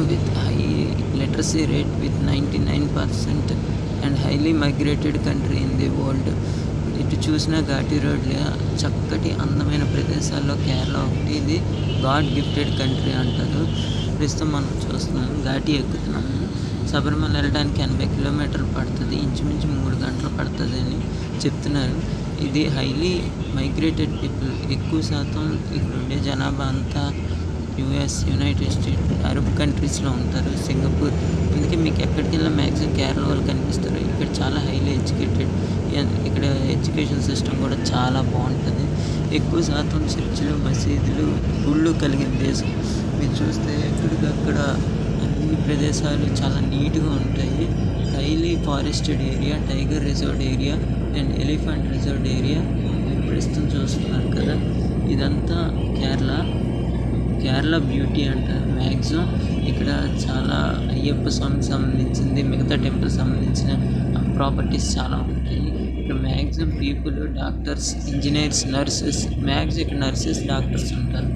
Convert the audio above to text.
with high literacy rate with 99% and highly migrated country in the world. ఇటు చూసిన ఘాటీ రోడ్లే చక్కటి అందమైన ప్రదేశాల్లో కేరళ ఒకటి. ఇది గాడ్ గిఫ్టెడ్ కంట్రీ అంటారు. ప్రస్తుతం మనం చూస్తున్నాం ఘాటీ ఎక్కుతున్నాము. శబరిమల వెళ్ళడానికి 80 కిలోమీటర్లు పడుతుంది, ఇంచుమించు 3 గంటలు పడుతుంది అని చెప్తున్నారు. ఇది హైలీ మైగ్రేటెడ్ పీపుల్, ఎక్కువ శాతం ఇక్కడ ఉండే జనాభా అంతా యూఎస్, యునైటెడ్ స్టేట్, అరబ్ కంట్రీస్లో ఉంటారు, సింగపూర్. అందుకే మీకు ఎక్కడికి వెళ్ళినా మ్యాక్సిమం కేరళ వాళ్ళు కనిపిస్తారు. ఇక్కడ చాలా హైలీ ఎడ్యుకేటెడ్, ఇక్కడ ఎడ్యుకేషన్ సిస్టమ్ కూడా చాలా బాగుంటుంది. ఎక్కువ శాతం చర్చిలు, మసీదులు, గుళ్ళు కలిగిన దేశం. మీరు చూస్తే ఎక్కడికక్కడ అన్ని ప్రదేశాలు చాలా నీట్గా ఉంటాయి. Highly forested area, tiger reserved area and elephant reserved area ప్రస్తుతం చూస్తున్నారు కదా. ఇదంతా కేరళ బ్యూటీ అంటారు. మ్యాక్సిమం ఇక్కడ చాలా అయ్యప్ప స్వామికి సంబంధించింది, మిగతా టెంపుల్ సంబంధించిన ప్రాపర్టీస్ చాలా ఉంటాయి. ఇక్కడ maximum people doctors, engineers, nurses, maximum ఇక్కడ నర్సెస్, డాక్టర్స్ ఉంటారు.